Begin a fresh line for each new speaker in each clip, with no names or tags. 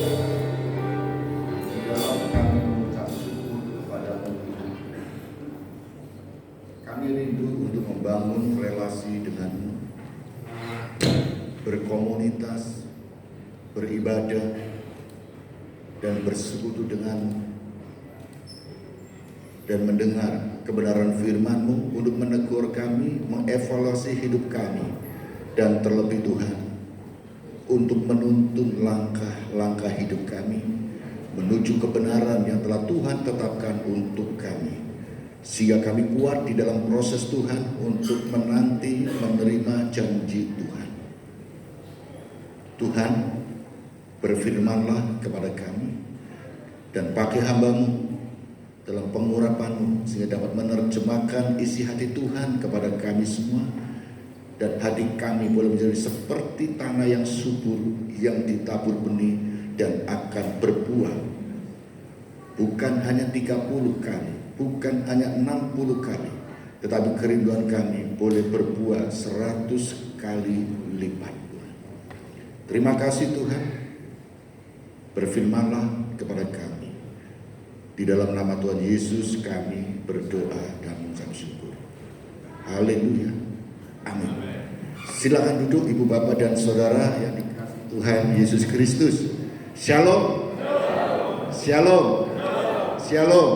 Di dalam kami mengucap syukur kepada-Mu, kami rindu untuk membangun relasi dengan-Mu, berkomunitas, beribadah, dan bersekutu dengan-Mu, dan mendengar kebenaran firman-Mu untuk menegur kami, mengevaluasi hidup kami, dan terlebih Tuhan, untuk menuntun langkah-langkah hidup kami menuju kebenaran yang telah Tuhan tetapkan untuk kami, sehingga kami kuat di dalam proses Tuhan untuk menanti menerima janji Tuhan. Tuhan, berfirmanlah kepada kami dan pakai hamba-Mu dalam pengurapan-Mu sehingga dapat menerjemahkan isi hati Tuhan kepada kami semua, dan hati kami boleh menjadi seperti tanah yang subur yang ditabur benih dan akan berbuah, bukan hanya 30 kali, bukan hanya 60 kali, tetapi kerinduan kami boleh berbuah 100 kali lipat. Terima kasih Tuhan, berfirmanlah kepada kami. Di dalam nama Tuhan Yesus kami berdoa dan mengucap syukur. Haleluya. Amin. Silakan duduk Ibu Bapak dan Saudara yang dikasihi Tuhan Yesus Kristus. Shalom. Shalom. Shalom.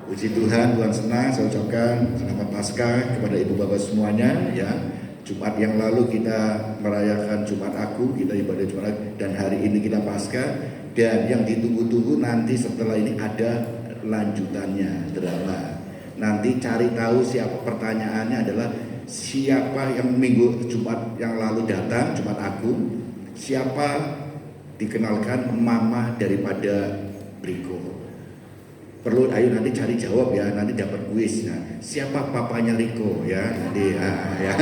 Puji Tuhan, Tuhan senang. Saya ucapkan selamat Paskah kepada Ibu Bapak semuanya ya. Jumat yang lalu kita merayakan Jumat Agung, kita ibadah Jumat Agung, dan hari ini kita Paskah. Dan yang ditunggu-tunggu nanti setelah ini ada lanjutannya, drama. Nanti cari tahu siapa, pertanyaannya adalah siapa yang minggu Jumat yang lalu datang, Jumat Agung, siapa dikenalkan mama daripada Riko. Perlu, ayo nanti cari jawab ya, nanti dapat kuis. Nah, siapa papanya Riko ya, nanti ya.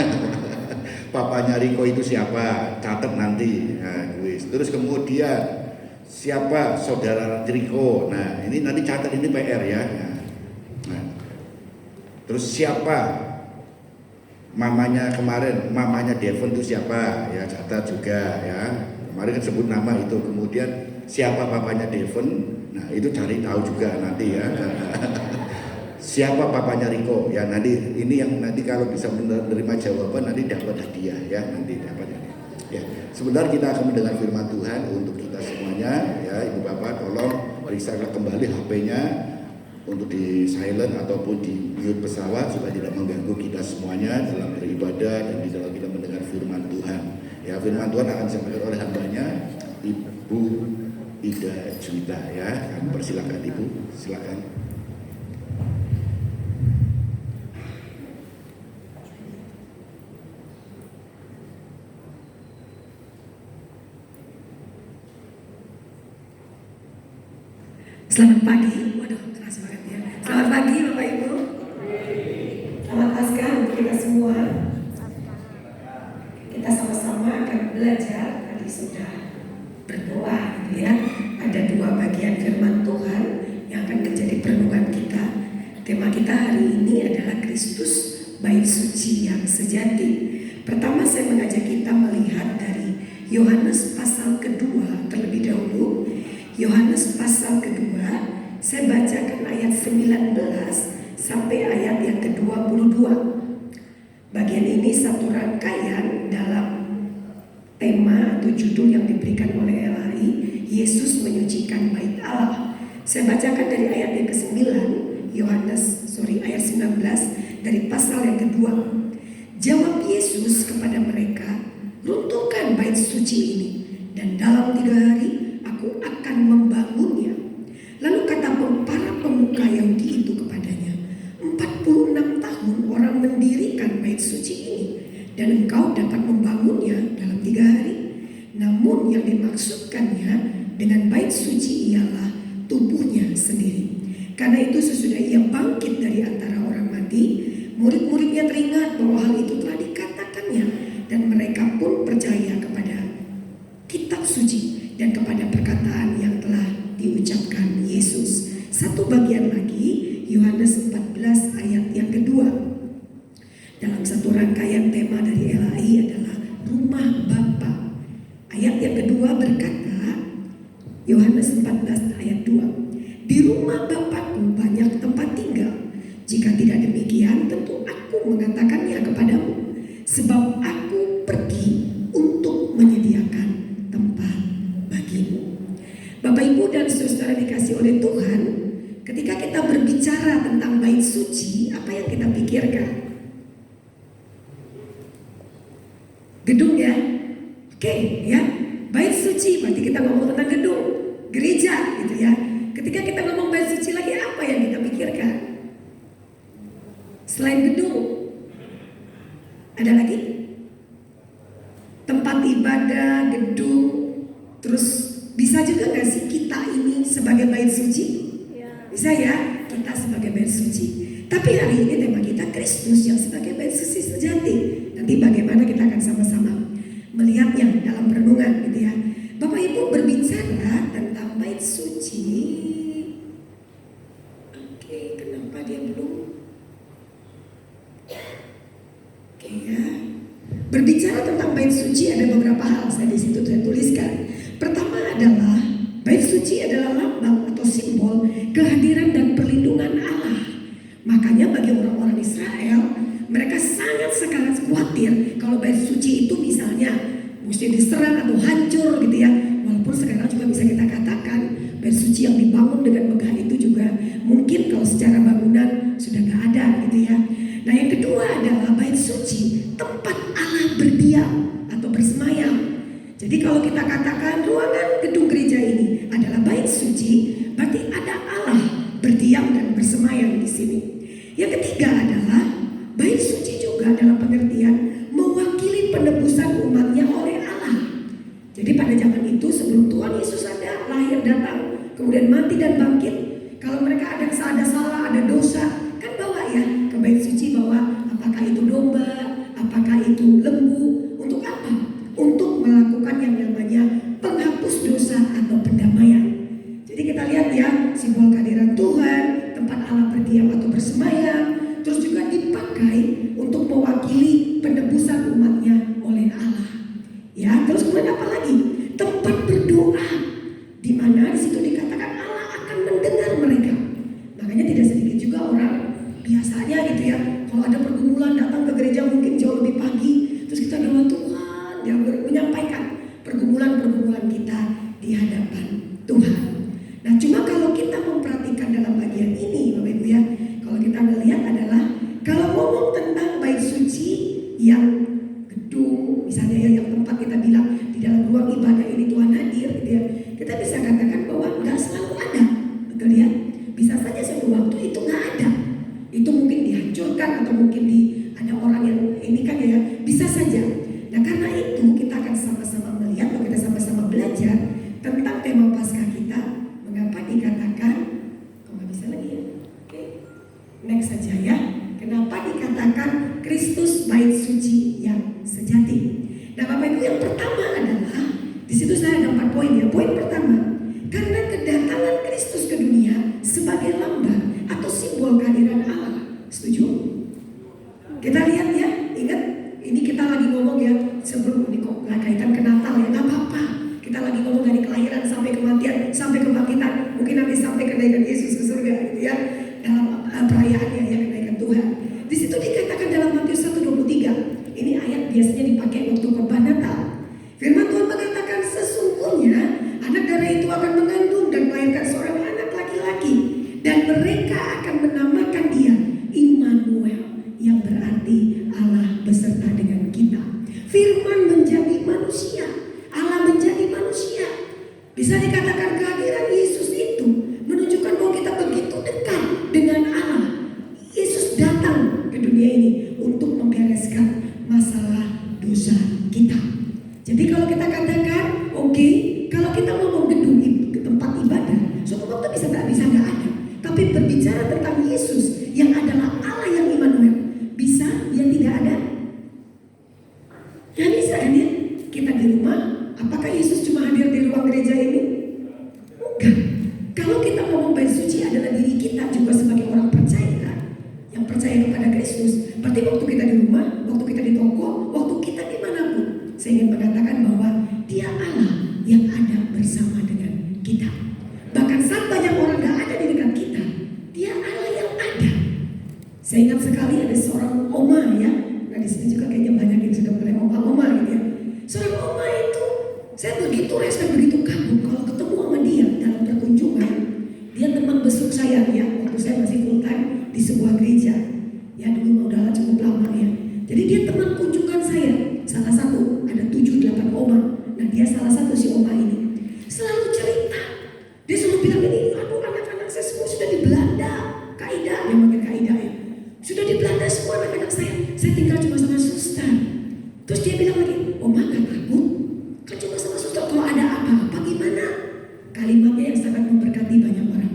Papanya Riko itu siapa? Catat nanti kuis. Terus kemudian siapa saudara Riko? Nah, ini nanti catat, ini PR ya. Nah, terus siapa mamanya kemarin, mamanya Devon itu siapa? Ya, catat juga ya. Kemarin kan sebut nama itu. Kemudian siapa papanya Devon? Nah, itu cari tahu juga nanti ya. Siapa papanya Riko? Ya, nanti ini yang nanti kalau bisa menerima jawaban nanti dapat hadiah ya, nanti dapat hadiah. Ya, sebentar kita akan mendengar firman Tuhan untuk kita semuanya ya. Ibu Bapak tolong periksa kembali HP-nya untuk di silent ataupun di mute pesawat supaya tidak mengganggu kita semuanya dalam beribadah dan di dalam kita mendengar firman Tuhan. Ya, firman Tuhan akan disampaikan oleh hambanya Ibu Ida Juwita ya. Persilakan Ibu, silakan.
Selamat pagi, waduh keras banget ya. Selamat pagi Bapak Ibu. Selamat Paskah untuk kita semua. Kita sama-sama akan belajar, tadi sudah berdoa gitu ya. Ada 2 bagian firman Tuhan yang akan menjadi perenungan kita. Tema kita hari ini adalah Kristus bait suci yang sejati. Pertama saya mengajak kita melihat dari Yohanes pasal kedua terlebih dahulu. Yohanes pasal kedua, saya bacakan ayat 19 sampai ayat yang ke-22. Bagian ini satu rangkaian dalam tema atau judul yang diberikan oleh LHI, Yesus menyucikan bait Allah. Saya bacakan dari ayat yang ke-9, ayat 19 dari pasal yang kedua. Jawab Yesus kepada mereka, runtuhkan bait suci ini, dan dalam 3 hari aku akan membangunnya. Lalu kata para pemuka Yahudi itu kepadanya, 46 tahun orang mendirikan bait suci ini, dan engkau dapat membangunnya dalam 3 hari. Namun yang dimaksudkannya dengan bait suci ialah tubuhnya sendiri. Karena itu sesudah ia bangkit dari antara orang mati, murid-muridnya teringat bahwa hal itu telah dikatakannya, dan mereka pun percaya kepada kitab suci dan kepada perkataan yang telah diucapkan Yesus. Satu bagian lagi, Yohanes 14 ayat yang kedua. Dalam satu rangkaian tema dari LHI adalah rumah Bapa. Ayat yang kedua berkata, Yohanes 14 ayat 2. Di rumah Bapakku banyak tempat tinggal. Jika tidak demikian, tentu aku mengatakannya kepadamu. Sebab aku pergi untuk menyediakan tempat bagimu. Bapak, Ibu, dan saudara dikasih oleh Tuhan, ketika kita berbicara tentang bait suci, apa yang kita pikirkan? Gedung ya? Oke, ya. Bait suci berarti kita ngomong tentang gedung, gereja gitu ya. Ketika kita ngomong bait suci lagi, apa yang kita pikirkan? Selain gedung, ada lagi? Tempat ibadah, gedung, terus bisa juga gak sih kita ini sebagai bait suci? Bisa ya, kita sebagai bait suci. Tapi hari ini tema kita Kristus yang sebagai bait suci sejati. Nanti bagaimana kita akan sama-sama melihatnya dalam renungan gitu ya. Bapak Ibu berbicara tentang bait suci. Oke, kenapa dia belum? Oke ya. Berbicara tentang bait suci ada beberapa hal saya di situ saya tuliskan. Pertama adalah bait suci adalah lambang atau simbol kehadiran dan perlindungan Allah. Makanya bagi orang-orang Israel, mereka sangat khawatir kalau bait suci itu misalnya mesti diserang atau hancur gitu ya. Walaupun sekarang juga bisa kita katakan bait suci yang dibangun dengan megah itu juga mungkin kalau secara bangunan sudah gak ada gitu ya. Nah, yang kedua adalah bait suci, tempat Allah berdiam atau bersemayam. Jadi kalau kita katakan ruangan gedung gereja ini adalah bait suci, berarti ada Allah berdiam dan bersemayam di sini. Yang ketiga adalah bait suci juga dalam pengertian mewakili penebusan umatnya oleh Allah. Jadi pada zaman itu sebelum Tuhan Yesus ada, lahir, datang, kemudian mati dan bangkit, kalau mereka ada salah, ada dosa, kan bawa ya ke bait suci, bawa apakah itu domba, apakah itu lembu, untuk apa? Untuk melakukan yang namanya penghapus dosa atau pendamaian. Jadi kita lihat ya, simbol kehadiran Tuhan, tempat Allah berdiam atau bersemayam, terus juga dipakai untuk mewakili penebusan umatnya oleh Allah. Ya, terus kemudian apa lagi? Tempat berdoa, di mana di situ dikatakan Allah akan mendengar mereka. Makanya tidak sedikit juga orang biasanya gitu ya, kalau ada pergumulan datang ke gereja mungkin jauh lebih pagi, terus kita doa Tuhan yang menyampaikan pergumulan-pergumulan kita di hadapan Tuhan. Nah, cuma kalau kita memperhatikan dalam bagian ini, Bapak Ibu ya, kalau kita melihat adalah kalau ngomong tentang bait suci yang gedung, misalnya ya, yang tempat kita bilang di dalam ruang ibadah ini Tuhan hadir gitu ya, kita bisa katakan bahwa nggak selalu ada, betul ya? Bisa saja suatu waktu itu nggak ada, itu mungkin dihancurkan atau mungkin ada orang yang ini kan ya, bisa saja. Nah, karena itu kita akan sama-sama melihat, kalau kita sama-sama belajar tentang tema Paskah kita, mengapa dikatakan, kok nggak bisa lagi ya? Oke, next saja ya. Kenapa dikatakan Kristus bait suci yang sejati? Nah, Bapak Ibu, yang pertama adalah di situ saya ada 4 poin ya. Poin pertama, karena kedatangan Kristus ke dunia sebagai lambang atau simbol kehadiran Allah. Setuju? Kita lihat ya, ingat ini kita lagi ngomong ya sebelum ini kok nggak kaitan ke Natal ya, nggak apa-apa. Kita lagi ngomong dari kelahiran sampai kematian sampai kebangkitan, mungkin nanti sampai kenaikan Yesus ke surga gitu ya, dalam perayaannya ya, kenaikan Tuhan. Di situ dikatakan dalam Matius 1:23. Ini ayat biasanya dipakai waktu khotbah Natal. Firman Tuhan mengatakan sesungguhnya anak darah itu akan mengandung dan melahirkan seorang anak laki-laki, dan mereka akan menamakan dia Immanuel, yang berarti Allah beserta dengan kita. Firman menjadi manusia, Allah menjadi manusia. Bisa dikatakan kehadiran Yesus itu menunjukkan bahwa kita begitu dekat dengan Allah. Yesus datang ke dunia ini untuk membereskan masalah dosa kita. Jadi kalau kita katakan, oke, kalau kita ngomong gedung ke tempat ibadah, suatu waktu bisa nggak ada. Tapi berbicara tentang Yesus yang adalah Allah yang Immanuel, bisa dia tidak ada? Ya bisa kan ya? Kita di rumah, apakah Yesus cuma hadir di ruang gereja ini? Bukan. Kalau kita ngomong bait suci adalah diri kita juga sebagai orang percaya, yang percaya kepada Kristus. Berarti waktu kita di rumah, waktu kita di toko, waktu kita dimanapun, saya ingin mengatakan bahwa dia Allah yang ada bersama dengan kita. begitu respect, begitu kagum kalau ketemu sama dia dalam perkunjungan. Dia teman besuk saya ya, waktu saya masih full time di sebuah gereja. Ya dulu udah cukup lama ya. Jadi dia teman kunjungan saya. Salah satu, ada 7-8 oma. Nah dia salah satu si oma ini. Selalu cerita. Dia selalu bilang ini, aduh anak-anak saya semua sudah di Belanda. Kak Ida, dia manggil Kak Ida ya. Sudah di Belanda semua anak-anak saya. Saya tinggal cuma sama suster. Terus dia bilang lagi, oma gak takut? Kan cuma sama suster, kalau ada apa-apa gimana? Kalimatnya yang sangat memberkati banyak orang.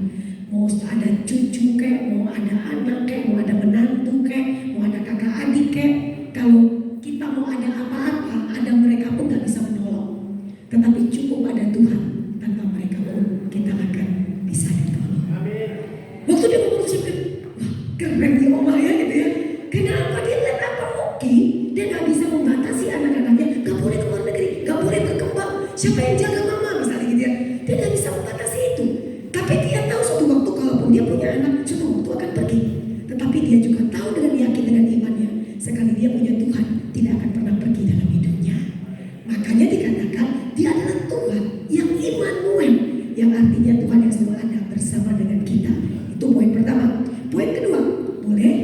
Mau ada cucu kek, mau ada anak kek, mau ada menantu kek, mau ada kakak adik kek. Kalau kita mau ada apa-apa, ada mereka pun gak bisa menolong. Tetapi cukup ada Tuhan, tanpa mereka pun kita akan bisa ditolong. Waktu dia ngomong saya bilang, wah keren dia oma ya gitu ya. Kenapa dia lihat apa oke? Dia gak bisa membatasi anak-anaknya, gak boleh keluar negeri, gak boleh berkembang. Siapa yang jaga mama misalnya gitu ya. Dia gak bisa membatasi itu. Tapi dia tahu suatu waktu kalaupun dia punya anak, suatu waktu akan pergi. Tetapi dia juga tahu dengan yakin dengan imannya, sekali dia punya Tuhan, tidak akan pernah pergi dalam hidupnya. Makanya dikatakan dia adalah Tuhan yang Immanuel, yang artinya Tuhan yang selalu ada bersama dengan kita. Itu poin pertama. Poin kedua, boleh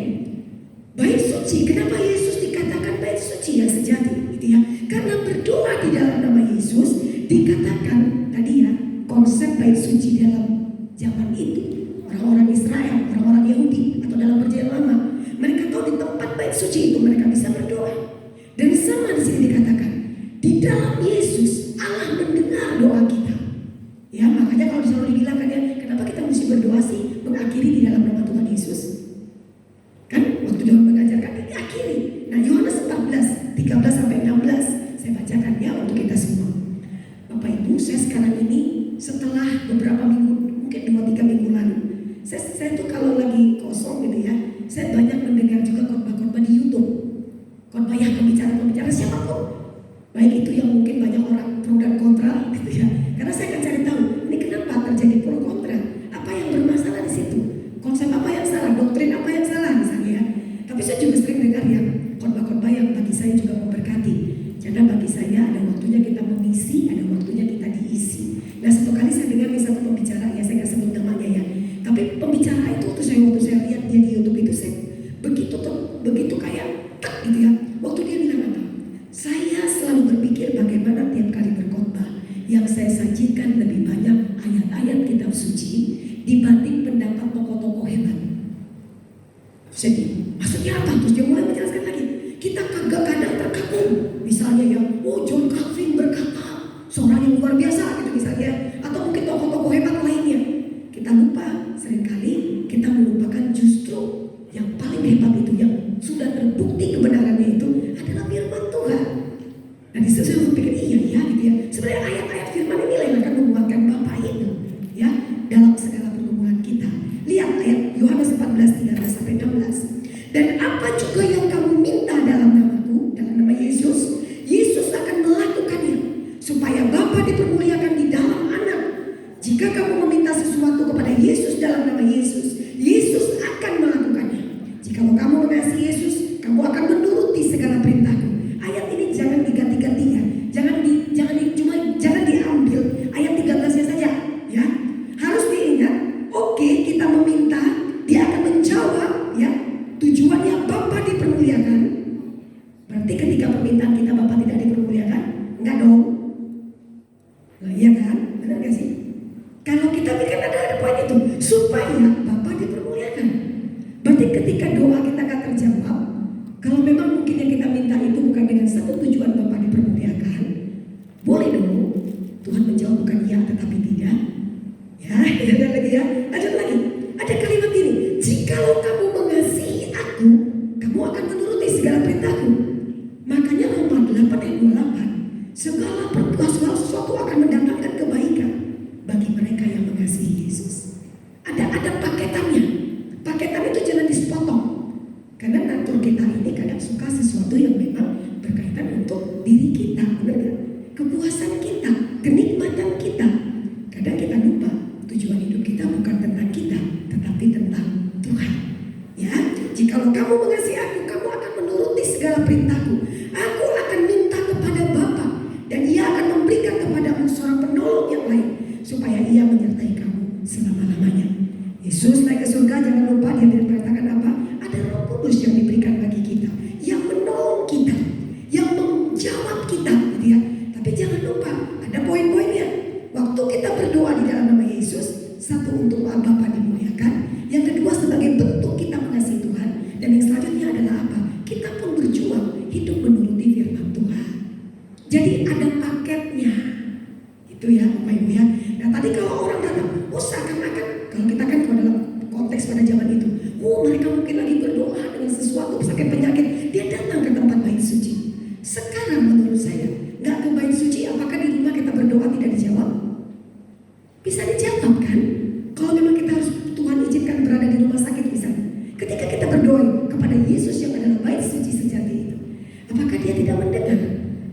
bait suci. Kenapa Yesus dikatakan bait suci yang sejati? Gitu ya. Karena berdoa di dalam nama Yesus dikatakan tadi ya, konsep bait suci dalam zaman itu orang-orang Israel, orang-orang Yahudi atau dalam perjanjian lama, mereka tahu di tempat bait suci itu mereka bisa berdoa. Dan sama di sini dikatakan di dalam Yesus Allah mendengar doa kita. Ya makanya kalau selalu dibilang kan ya, kenapa kita mesti berdoa sih mengakhiri di dalam nama Tuhan Yesus? Kan waktu Tuhan mengajarkan ini akhiri. Nah Yohanes 14, 13-16 saya bacakan ya untuk kita semua. Bapak Ibu, saya sekarang ini setelah beberapa minggu, mungkin 2-3 minggu lalu, saya tuh kalau lagi kosong gitu ya, saya banyak mendengar juga khotbah-khotbah di YouTube. Khotbah yang pembicara-pembicara siapapun, baik itu yang mungkin banyak orang pro dan kontra gitu ya. Karena saya akan cari tahu ini kenapa terjadi pro kontra, apa yang bermasalah di situ, konsep apa yang salah, doktrin apa yang salah misalnya ya. Tapi saya juga sering dengar yang khotbah-khotbah yang bagi saya juga memberkati. Karena bagi saya ada waktunya kita mengisi, ada waktunya kita diisi. Nah satu kali saya dengar satu pembicara, ya saya nggak sebut namanya ya. Tapi pembicara itu waktu saya lihat dia di YouTube itu saya begitu kayak tak gitu ya. Waktu dia bilang apa? Saya selalu berpikir bagaimana tiap kali berkhotbah yang saya sajikan lebih banyak ayat-ayat kitab suci dibanding pendapat tokoh-tokoh hebat. Sedih. Maksudnya apa? Terus dia mulai menjelaskan lagi. Kita kadang terkagum. Misalnya ya, oh John Calvin berkata seorang yang luar biasa gitu misalnya. Atau mungkin tokoh-tokoh hebat lainnya. Kita lupa, seringkali kita melupakan justru yang paling hebat itu, yang sudah terbukti kebenarannya itu adalah firman Tuhan. Nah disitu saya berpikir iya gitu ya. Sebenarnya ayat-ayat firman ini yang akan menguatkan Bapak itu ya dalam segala pergumulan kita. Lihat ayat Yohanes 14:13-16. Dan apa juga yang kamu minta dalam namaku, dalam nama Yesus, Yesus akan melakukannya supaya Bapa dipermuliakan di dalam Anak. Jika kamu meminta sesuatu kepada Yesus dalam nama Yesus, Yesus akan melakukannya. Jika kamu mengasihi Yesus, kamu akan menuruti segala perintahku. Ayat ini jangan diganti-ganti ya. Jangan diambil ayat 13-nya saja ya. Harus diingat, oke, kita meminta, dia akan menjawab ya. Tujuannya Bapa dipermuliakan. Berarti ketika permintaan kita Bapa tidak dipermuliakan? Enggak dong. Nah, iya kan? Benar gak sih? Kalau kita pikir ada poin itu supaya Bapa dipermuliakan. Berarti ketika doa kita akan terjawab. Kalau memang mungkin yang kita minta itu bukan dengan satu tujuan Bapa dipermuliakan, boleh dong Tuhan menjawab bukan ya tetapi tidak. Ya, ada lagi ya. Lanjut lagi. Ada kalimat ini, jikalau kamu mengasihi aku, kamu akan menuruti segala perintahku. Makanya Roma 8:28, segala sesuatu akan mendatangkan kebaikan bagi mereka yang mengasihi Yesus. Ada paketannya. Paketan itu jangan disepotong. Karena natur kita ini kadang suka sesuatu yang memang berkaitan untuk diri kita, benar gak? Kepuasan kita, kenikmatan kita. Kadang kita lupa tujuan hidup kita bukan tentang kita, tetapi tentang Tuhan. Ya, jikalau kamu mengasihi aku, kamu akan menuruti segala perintahku. Aku akan minta kepada Bapa dan Ia akan memberikan kepadamu supaya ia menyertai kamu selama-lamanya. Yesus naik ke surga, jangan lupa dia mengatakan apa? Ada Roh Kudus yang diberikan bagi kita, yang menolong kita, yang menjawab kita, gitu ya. Tapi jangan lupa ada poin-poinnya. Waktu kita berdoa di dalam nama Yesus, satu untuk Bapa dimuliakan, yang kedua sebagai bentuk kita mengasihi Tuhan, dan yang selanjutnya adalah apa? Kita pun berjuang hidup menuruti firman Tuhan. Jadi ada paketnya, itu ya Bapak Ibu ya. Nah tadi kalau orang datang, seakan-akan kalau kita kan kalau dalam konteks pada zaman itu, mereka mungkin lagi berdoa dengan sesuatu sakit penyakit, dia datang ke tempat bait suci. Sekarang menurut saya, nggak ke bait suci, apakah di rumah kita berdoa tidak dijawab? Bisa dijawab kan? Kalau memang kita harus Tuhan izinkan berada di rumah sakit misalnya, ketika kita berdoa kepada Yesus yang adalah bait suci sejati itu, apakah dia tidak mendengar?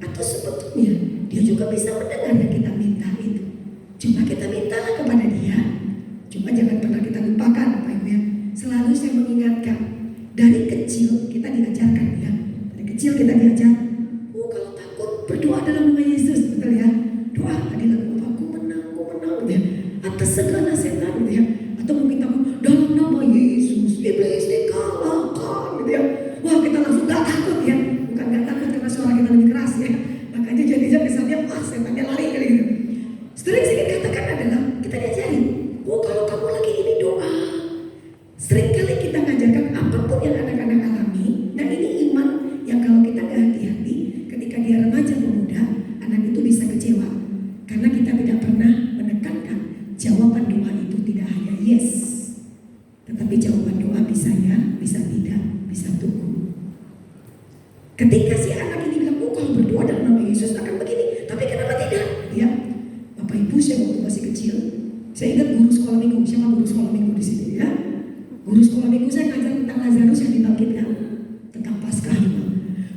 Atau sebetulnya dia juga bisa mendengar yang kita minta itu. Cuma kita mintalah kepada dia. Cuma jangan pernah kita lupakan Bapak Ibu ya. Selalu saya mengingatkan, dari kecil kita diajarkan ya. Dari kecil kita diajar, kalau takut berdoa dalam nama Yesus, betul ya. Doa tadi lagu aku menang gitu ya. Atas segala setan gitu ya. Atau meminta dalam nama Yesus iblis dikalahkan gitu ya. Wah kita langsung gak takut ya. Bukan gak takut karena suara kita lebih keras ya. Makanya jadinya kesannya setannya lari kali gitu. Sering katakan adalah kita diajarin, kalau kamu lagi ini doa. Seringkali kita ngajarkan apapun yang anak-anak alami. Nah ini iman yang kalau kita gak hati-hati, ketika dia remaja pemuda, anak itu bisa kecewa. Karena kita tidak pernah menekankan jawaban doa itu tidak hanya yes, tetapi jawaban doa bisa ya, bisa tidak, bisa tunggu. Ketika si anak ini bilang, kalau berdoa dalam nama Yesus akan begini, tapi kenapa tidak? Ya, Bapak Ibu saya waktu masih kecil, saya ingat guru sekolah minggu. Siapa guru sekolah minggu di sini ya? Guru sekolah minggu saya ngajar tentang Lazarus yang dibangkitkan, tentang Paskah.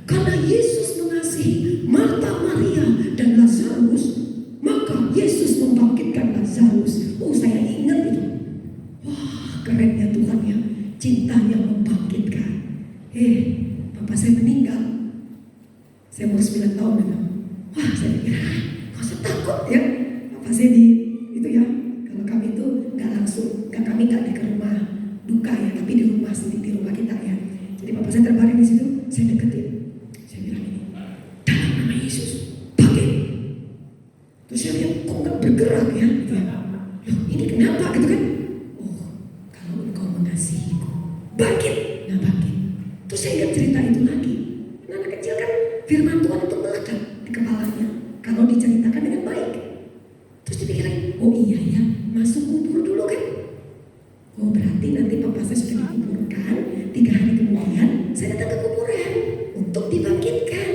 Karena Yesus mengasihi Marta, Maria dan Lazarus, maka Yesus membangkitkan Lazarus. Saya ingat itu. Wah, kerennya Tuhan ya, cintanya membangkitkan. Bapak saya meninggal. Saya umur 9 tahun memang. Wah, saya pikir, kok saya takut ya. Bapak saya itu ya. Kalau kami itu kami nggak di rumah duka ya, tapi di rumah sendiri, di rumah kita ya. Jadi bapak saya terbaring di situ, saya deketin, saya bilang ini, dalam nama Yesus, bangkit. Terus saya bilang, kok nggak bergerak ya? Gitu ya. Loh, ini kenapa gitu kan? Kalau engkau mengasihiku, bangkit, nah bangkit. Terus saya ingat cerita itu lagi. Anak kecil kan firman Tuhan itu melekat di kepalanya kalau diceritakan dengan baik. Terus dipikir lagi, iya ya, masuk kubur dulu kan. Berarti nanti papa saya sudah dikuburkan, 3 hari kemudian saya datang ke kuburan untuk dibangkitkan.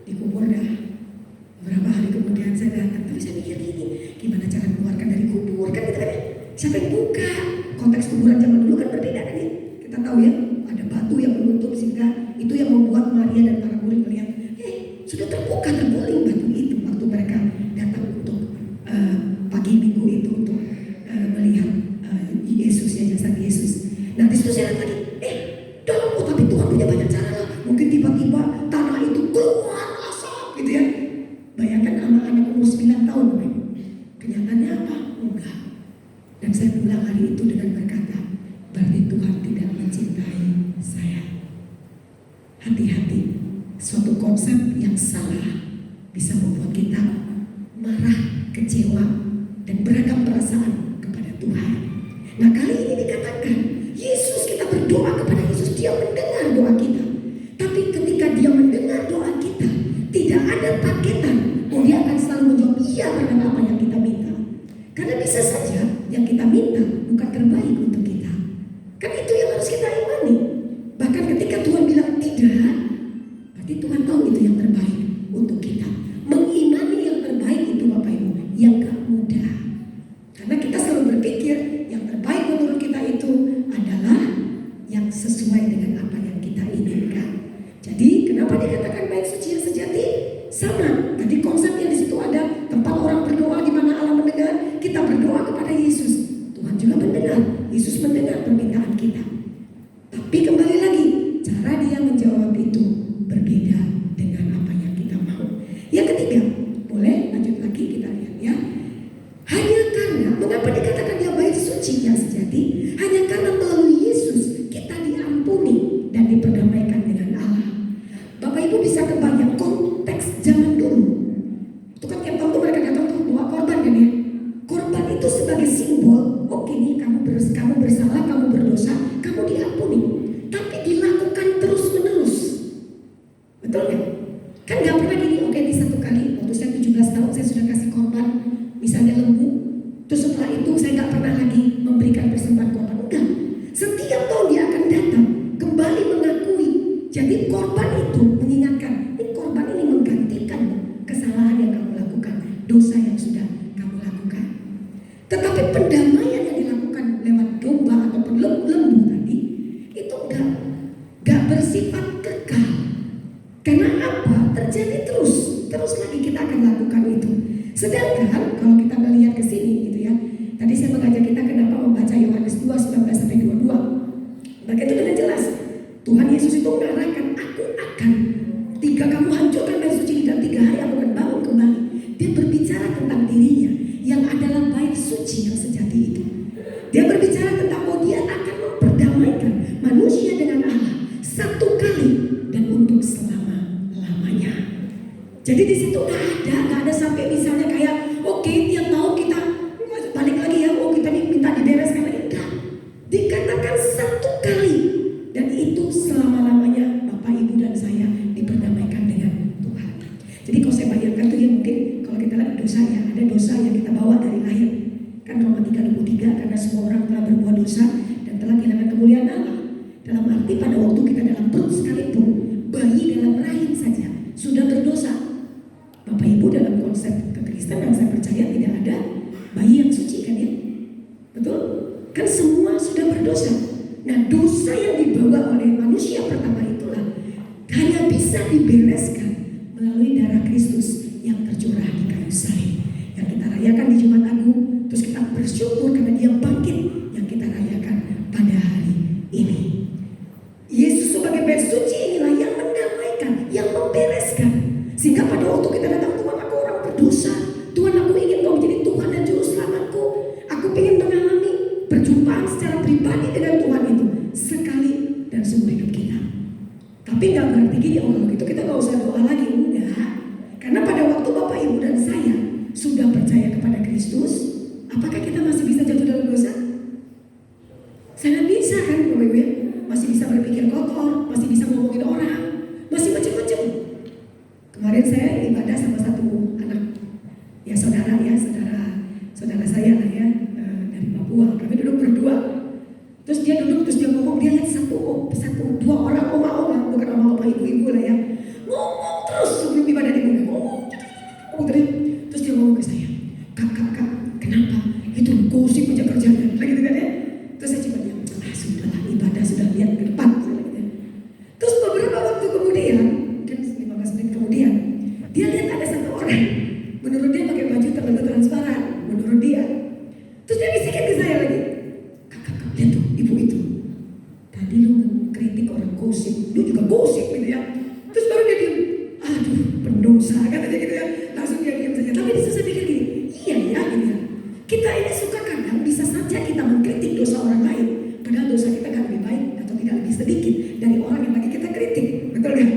Dikubur dah. Beberapa hari kemudian saya datang, tapi saya pikir gini, gimana cara mengeluarkan dari kubur kan kita kan, siapa yang buka? Konteks kuburan zaman dulu kan berbeda kan ya. Kita tahu ya, ada batu yang menutup sehingga itu yang membuat Maria dan para murid melihat, sudah terbuka, terguling batu itu waktu mereka datang untuk pagi minggu itu untuk melihat Yesus ya, jasad Yesus. Nah di situ saya lihat lagi, tapi Tuhan punya banyak cara lah. Mungkin tiba-tiba tanah itu keluar asap gitu ya. Bayangkan anak-anak umur 9 tahun, kenyataannya apa? Enggak. Dan saya pulang hari itu dengan berkata, berarti Tuhan tidak mencintai saya. Hati-hati, suatu konsep yang salah bisa membuat kita marah, kecewa, dan beragam perasaan kepada Tuhan. Nah kali ini dikatakan, Yesus, kita berdoa kepada Yesus, dia mendengar doa kita. Tapi ketika dia mendengar doa kita, tidak ada paketan. Dia akan selalu menjawab iya terhadap apa yang kita minta. Karena bisa saja yang kita minta bukan terbaik untuk kita. Kan itu yang harus kita imani. Bahkan ketika Tuhan bilang tidak, berarti Tuhan tahu itu yang terbaik untuk kita. Mengimani yang terbaik itu Bapak Ibu, yang gak mudah. Karena kita selalu berpikir yang terbaik menurut kita itu adalah yang sesuai dengan apa yang kita inginkan. Jadi kenapa dikatakan bait suci yang sejati? Sama, tadi konsep yang di situ ada tempat orang berdoa di mana Allah mendengar. Kita berdoa kepada Yesus, Tuhan juga mendengar. Yesus mendengar permintaan kita. Tapi kembali lagi, cara dia menjawab itu berbeda dengan apa yang kita mau. Yang ketiga, boleh lanjut lagi kita lihat ya. Hanya karena itu sebagai simbol, oke nih kamu bersalah, kamu berdosa, kamu diampuni. Tapi dilakukan terus menerus, betul nggak? Kan nggak pernah gini, oke ini satu kali, waktu saya 17 tahun saya sudah kasih korban, misalnya lembu, terus setelah itu saya nggak pernah lagi memberikan persembahan korban. Enggak, setiap tahun dia akan datang, kembali mengakui. Jadi korban itu mengingatkan, ini korban ini menggantikan kesalahan yang kamu lakukan, dosa yang sudah kamu lakukan. Tetapi pendamaian yang dilakukan lewat domba ataupun lembu tadi itu enggak bersifat kekal. Karena apa? Terjadi terus lagi kita akan lakukan itu. Sedangkan kalau kita melihat ke sini gitu ya. Tadi saya mengajak kita kenapa membaca Yohanes 2 19-22. Maka itu dengan jelas Tuhan Yesus itu mengarahkan, aku akan kamu hancurkan bait suci ini dan 3 hari aku akan bangun kembali. Dia berbicara tentang dirinya yang adalah bait suci yang sejati itu. Dia berbicara tentang bahwa dia akan memperdamaikan manusia dengan Allah satu kali dan untuk selama-lamanya. Jadi di situ nggak ada sampai misalnya kayak oke, tiap tahun kita balik lagi ya, kita minta dibereskan lagi. Enggak. Dikatakan satu kali dan itu selama-lamanya Bapak Ibu dan saya diperdamaikan dengan Tuhan. Jadi kalau saya bayangkan tuh ya, mungkin kalau kita lihat dosa ya, ada dosa yang kita bawa dari lahir. Kan Roma 3:23, karena semua orang telah berbuat dosa dan telah kehilangan kemuliaan Allah. Dalam arti pada waktu kita dalam perut sekalipun, bayi dalam rahim saja sudah berdosa. Bapak Ibu, dalam konsep kekristenan saya percaya tidak ada bayi yang suci kan ya? Betul? Kan semua sudah berdosa. Nah, dosa yang dibawa oleh manusia pertama itulah hanya bisa dibereskan melalui darah Kristus yang tercurah di kayu salib, yang kita rayakan di Jumat Agung. Terus kita bersyukur karena dia bangkit, yang kita rayakan pada hari ini. Yesus sebagai bait suci inilah yang mendamaikan, yang membereskan. Sehingga pada waktu kita datang, Tuhan aku orang berdosa, Tuhan aku ingin kau menjadi Tuhan dan Juru Selamatku, aku ingin mengalami perjumpaan secara pribadi dengan Tuhan itu sekali dan seumur hidup kita. Tapi gak berarti gini, kalau gitu kita gak usah doa lagi. Enggak. Karena pada waktu Bapak Ibu dan saya sudah percaya kepada Kristus, apakah kita masih bisa jatuh dalam dosa? Sangat bisa kan Bapak Ibu ya? Masih bisa berpikir kotor, masih bisa ngomongin orang, masih macam-macam. Kemarin saya ibadah sama satu anak, ya saudara saya lah ya, dari Papua. Kami duduk berdua. Terus dia duduk, terus dia ngomong, dia lihat dua orang oma-oma, bukan oma-oma ibu-ibu lah ya, ngomong terus sebelum ibadah dimulai, ngomong terus. Terus dia ngomong ke saya, kak, kenapa? Itu gosip aja kerjanya, lagi gitu kan ya. Terus saya cuma diam, sudahlah, ibadah sudah lihat ke depan. Terus beberapa waktu kemudian, mungkin 15 menit kemudian, dia lihat ada satu orang, menurut dia pakai baju terlalu transparan, menurut dia. Terus dia bisikin ke saya lagi, kak, lihat tuh ibu itu. Tadi lu mengkritik orang gosip, lu juga gosip gitu ya. Terus baru dia diam, aduh pendosa katanya gitu ya. Langsung dia diam saja. Tapi di situ saya pikir gini, iya ya gitu ya. Kita ini suka kadang bisa saja kita mengkritik dosa orang lain, padahal dosa kita kan lebih baik atau tidak lebih sedikit dari orang yang lagi kita kritik, betul kan?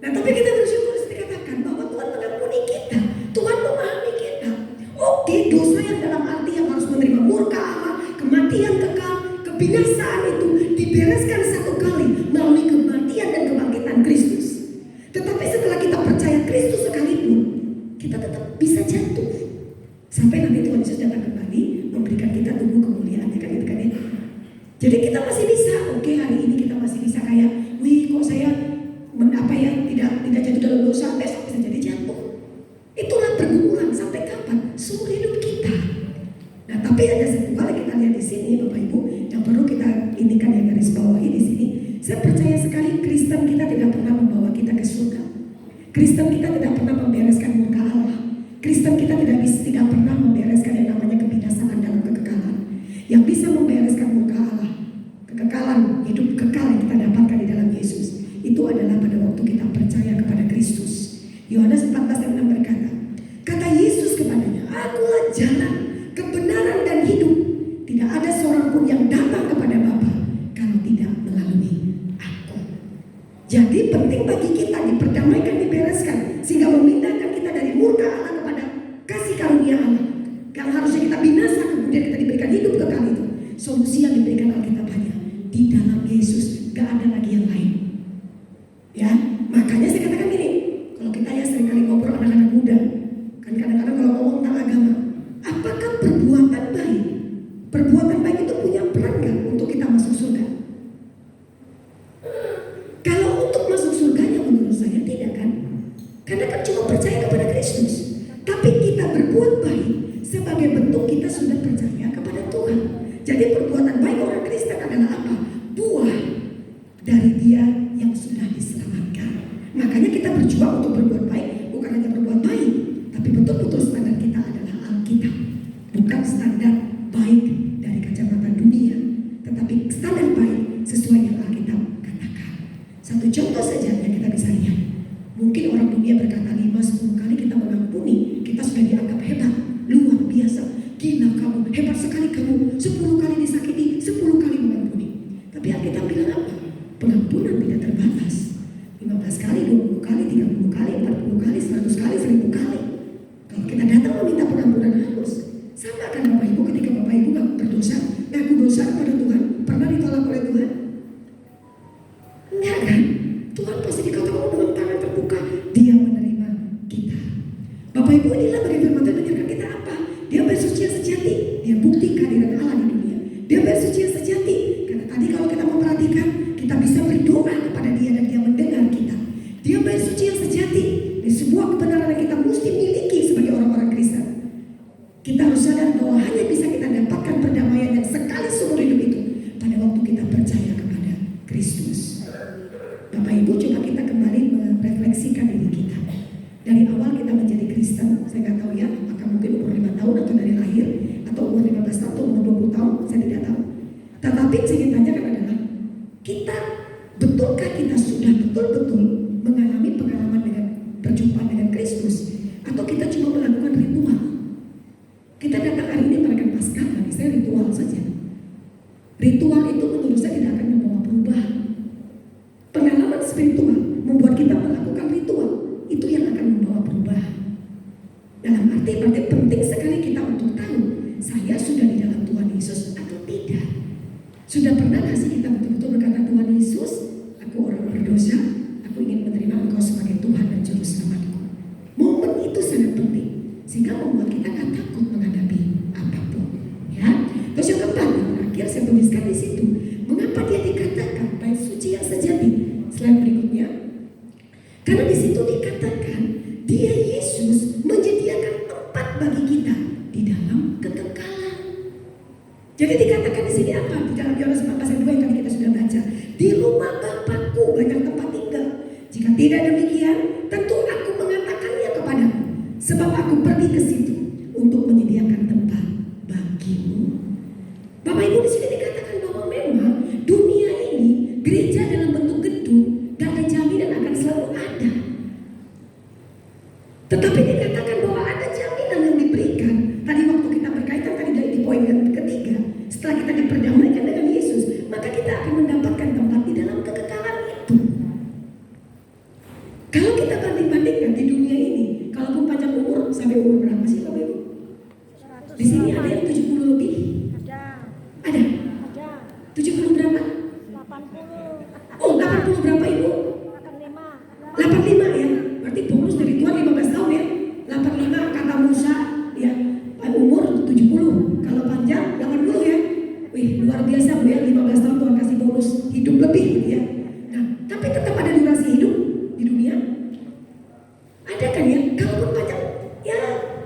Nah tapi kita bersyukur dikatakan bahwa Tuhan mengampuni kita, Tuhan memahami kita. Oke, dosa yang dalam arti yang harus menerima murka Allah, kematian kekal, kebinasaan itu dibereskan satu kali melalui kematian dan kebangkitan Kristus. Tetapi setelah kita percaya Kristus sekalipun, kita tetap bisa jatuh sampai nanti Tuhan Yesus datang kembali memberikan kita tubuh kemuliaan, ya kan gitu kan ya. Jadi kita masih bisa, oke hari ini kita masih bisa kayak, wih kok saya tidak jatuh dalam dosa, besok bisa jadi jatuh. Itulah pergumulan sampai kapan? Seumur hidup kita. Nah tapi ada satu hal yang kita lihat di sini Bapak Ibu yang perlu kita indikan yang garis bawahi di sini. Saya percaya sekali Kristen kita tidak pernah membawa kita ke surga. Kristen kita tidak pernah membereskan murka Allah. Kristen kita tidak pernah membereskan yang namanya kebinasaan dalam kekekalan. Yang bisa membereskan murka Allah, kekekalan hidup kekal yang kita dapatkan di dalam Yesus, itu adalah pada waktu kita percaya kepada Kristus. Yohanes 14:6 berkata, kata Yesus kepadanya, akulah jalan, kebenaran dan hidup. Tidak ada seorang pun yang datang kepada Bapa kalau tidak melalui aku. Jadi penting bagi kita diperdamaikan, dibereskan, sehingga memindahkan kita dari murka Allah kepada kasih karunia Allah. Yang harusnya kita binasa kemudian kita diberikan hidup kekal itu. Solusi yang diberikan Alkitab hanya di dalam Yesus, gak ada lagi yang lain. Ya, makanya saya katakan gini, kalau kita ya seringkali ngobrol anak-anak muda, kan kadang-kadang kalau ngomong tentang agama, apakah perbuatan baik itu punya peran gak untuk kita masuk surga? Kalau untuk masuk surganya menurut saya tidak kan, karena kan cuma percaya kepada Kristus. Tapi kita berbuat baik sebagai bentuk kita sudah percaya kepada Tuhan. Jadi perbuatan baik orang Kristen adalah apa? Buah dari dia yang sudah diselamatkan. Makanya kita berjuang untuk berbuat baik, bukan hanya berbuat baik, tapi betul-betul standar kita adalah Alkitab. Bukan standar baik dari kacamata dunia, tetapi standar baik sesuai yang Alkitab katakan. Satu contoh saja yang kita bisa lihat. Mungkin orang dunia berkata 5-10 kali kita mengampuni, kita sudah dianggap hebat, luar biasa, gila kamu, hebat sekali kamu, 10 kali disakiti, 10 kali mengampuni. Tapi Alkitab bilang apa? Pengampunan tidak terbatas. 15 kali, 20 kali, 30 kali, 40 kali, 100 kali, 1000 kali. Kalau kita datang meminta pengampunan halus, sama kan Bapak Ibu ketika Bapak Ibu berdosa, ngaku dosa kepada Tuhan, pernah ditolak oleh Tuhan? Enggak kan? Tuhan pasti dikatakan dengan tangan terbuka, dia menerima kita. Bapak Ibu inilah bagi firman Tuhan mengajarkan kita apa? Dia bersuci yang sejati, dia bukti kehadiran Allah di dunia. Dia bersuci yang sejati, karena tadi kalau kita memperhatikan, kita bisa berdoa kepada dia dan dia mendengar kita. Dia bersuci yang sejati, di sebuah kebenaran yang kita mesti miliki sebagai orang-orang Kristen. Kita harus sadar bahwa hanya bisa kita dapatkan perdamaian yang sekali seumur hidup itu pada waktu kita percaya kepada Kristus. Bapak Ibu, coba kita kembali merefleksikan diri kita. Dari awal kita menjadi Kristen, saya nggak tahu ya, apakah mungkin umur 5 tahun atau dari lahir, atau umur 15 tahun atau umur 20 tahun, saya tidak tahu. Tetapi yang saya ingin tanyakan adalah, betulkah kita sudah betul-betul mengalami pengalaman dengan perjumpaan dengan Kristus, atau kita cuma melakukan ritual? Kita datang hari ini merayakan Paskah, bagi saya ritual saja. Ritual itu menurut saya tidak akan membawa perubahan. Pengalaman spiritual membuat kita melakukan ritual, itu yang akan membawa perubahan. Dalam arti penting sekali kita untuk tahu, saya sudah di dalam Tuhan Yesus atau tidak. Sudah pernah nggak sih kita betul-betul berkata, Tuhan Yesus, aku orang berdosa, aku ingin menerima Engkau sebagai Tuhan dan Juru Selamatku. Momen itu sangat penting, sehingga membuat kita nggak takut menghadapi apapun. Ya, terus yang keempat, yang terakhir saya tuliskan di situ, mengapa dia dikatakan bait suci yang sejati? Slide berikutnya. Karena di situ dikatakan dia Yesus menyediakan tempat bagi kita di dalam kekekalan. Jadi dikatakan di sini apa? Di dalam Yohanes 14 ayat 2 yang tadi kita sudah baca. Di rumah Bapakku banyak tempat tinggal. Jika tidak demikian, tentu aku mengatakannya kepadamu. Sebab aku pergi ke situ untuk menyediakan tempat bagimu. Bapak Ibu, di sini dikatakan bahwa memang dunia ini, gereja dalam bentuk gedung, gak ada jaminan akan selalu ada. Tetapi dikatakan bahwa ada jaminan yang diberikan. Tadi waktu kita berkaitan tadi di poin yang ketiga, setelah kita diperdamaikan dengan Yesus, maka kita akan mendapatkan tempat di dalam kekekalan itu. Kalau kita banding-bandingkan di dunia ini, kalaupun panjang umur, sampai umur berapa sih Bapak Ibu? Di sini ada yang 70 lebih? Ada? 70 berapa? 80. Oh, 80 berapa Ibu? 85 ya? Berarti bonus dari Tuhan 15 tahun ya? 85 kata Musa ya, umur 70. Kalau panjang 80 ya? Wih, luar biasa Bu ya, 15 tahun Tuhan kasih bonus hidup lebih gitu ya. Nah, tapi tetap ada durasi hidup di dunia. Ada kan ya? Kalaupun panjang ya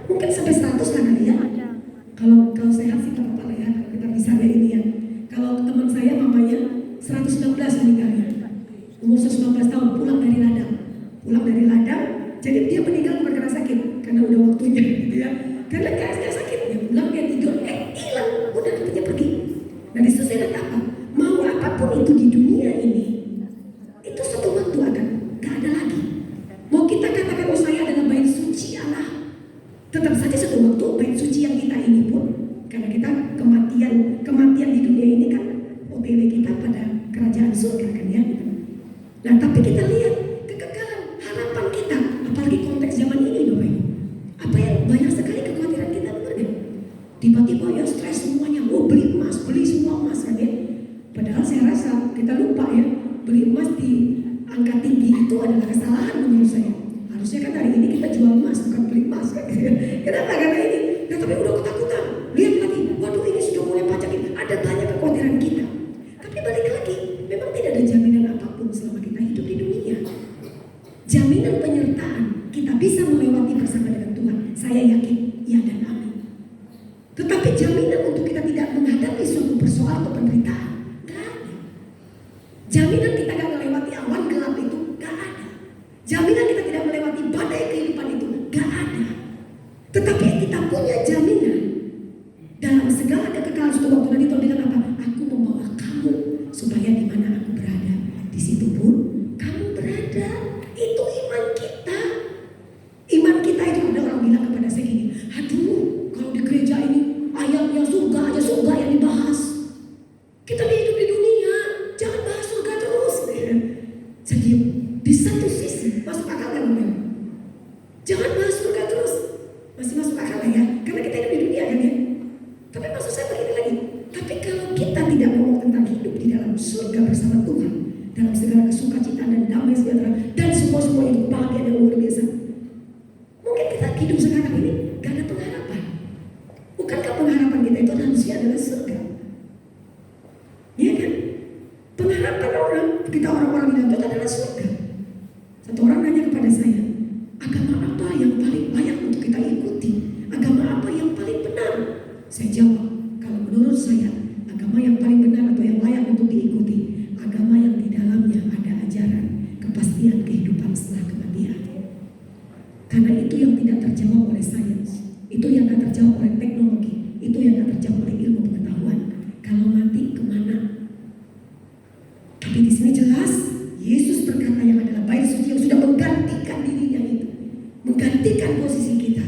mungkin sampai 100 kan ya. Kalau sehat sih tak apa-apa ya, kalau kita bisa ya ini ya. Kalau teman saya mamanya 119 meninggalnya, umur 119 tahun, pulang dari ladang, jadi dia meninggal bukan karena sakit, karena udah waktunya gitu ya. Karena gak sakit, dia pulang, dia tidur, hilang, udah dia pergi. Nah disitu saya lihat apa? Mau apapun itu di dunia ini, itu suatu waktu akan gak ada lagi. Mau kita katakan oh saya adalah bait suci Allah, tetap saja suatu waktu bait suci yang kita ini pun, karena kita kematian di dunia ini kan OTW kita pada kerajaan surga kan ya. Nah tapi kita lihat kekekalan harapan kita, apalagi konteks zaman ini Bapak Ibu. Apa yang banyak sekali kekhawatiran kita benar gak? Tiba-tiba tiba-tiba ya stres semuanya, beli emas, beli semua emas kan ya. Padahal saya rasa kita lupa ya, beli emas di angka tinggi itu adalah kesalahan menurut saya. Harusnya kan hari ini kita jual emas bukan beli emas kan. Kenapa? Karena ini, nah tapi udah ketakutan. Lihat lagi, waduh ini sudah mulai pajakin. Ada banyak kekhawatiran kita. Tapi balik lagi, memang tidak ada jaminan apapun selama kita hidup di dunia. Jaminan penyertaan kita bisa melewati bersama dengan Tuhan. Saya yakin, ya dan amin. Tetapi jaminan untuk kita tidak menghadapi suatu persoalan atau penderitaan, gak ada. Jaminan kita gak melewati awan gelap itu, gak ada. Jaminan kita tidak melewati badai kehidupan itu, gak ada. Tetapi kita punya jaminan dalam segala kekekalan suatu waktu. Nanti Tuhan bilang apa? Aku membawa kamu supaya di mana aku berada, di situ pun kamu berada. Itu iman kita. Iman kita itu, ada orang bilang kepada saya gini, aduh kalau di gereja ini ayatnya surga aja surga yang dibahas. Kita hidup di dunia, jangan bahas surga terus. Jadi di satu sisi masuk akal kan? Jangan bahas surga terus. Masih masuk akal ya, karena kita hidup di dunia kan ya. Tapi maksud saya begini lagi, tapi kalau kita tidak ngomong tentang hidup di dalam surga bersama Tuhan, dalam segala kesukacitaan dan damai sejahtera dan semua yang bahagia dan luar biasa, mungkin kita hidup sekarang ini gak ada pengharapan. Bukankah pengharapan kita itu harusnya adalah surga? Iya kan? Pengharapan orang, kita orang-orang bilang itu adalah surga. Satu orang nanya kepada saya, agama apa yang paling layak untuk kita ikuti? Agama apa yang paling benar? Saya jawab, kalau menurut saya agama yang paling benar atau yang layak untuk diikuti, agama yang di dalamnya ada ajaran kepastian kehidupan setelah kematian. Karena itu yang tidak terjawab oleh sains, itu yang tidak terjawab oleh teknologi, itu yang tidak terjawab oleh ilmu pengetahuan. Kalau mati kemana? Tapi di sini jelas Yesus berkata yang adalah bait suci yang sudah menggantikan dirinya itu, menggantikan posisi kita.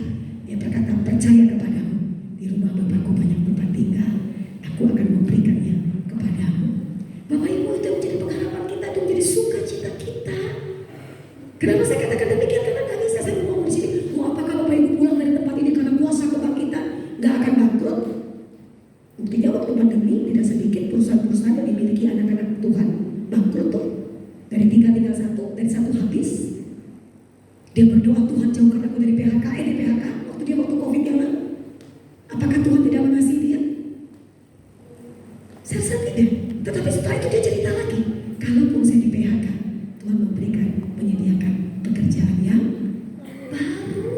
Dia berkata, percaya kepadamu, di rumah Bapakku banyak tempat tinggal, aku akan memberikannya kepadamu. Bapak Ibu, itu menjadi pengharapan kita, itu menjadi sukacita kita. Kenapa saya katakan demikian? Karena gak bisa saya ngomong di sini, apakah Bapak Ibu pulang dari tempat ini karena kuasa kebangkitan gak akan bangkrut? Buktinya waktu pandemi tidak sedikit perusahaan-perusahaan yang dimiliki anak-anak Tuhan bangkrut tuh. Dari 3 tinggal 1, dari 1 habis. Dia berdoa, Tuhan jauhkan aku dari PHK, di PHK waktu Covid yang lalu. Apakah Tuhan tidak mengasihi dia? Saya rasa tidak. Tetapi setelah itu dia cerita lagi, kalaupun saya di PHK, Tuhan memberikan, menyediakan pekerjaan yang baru.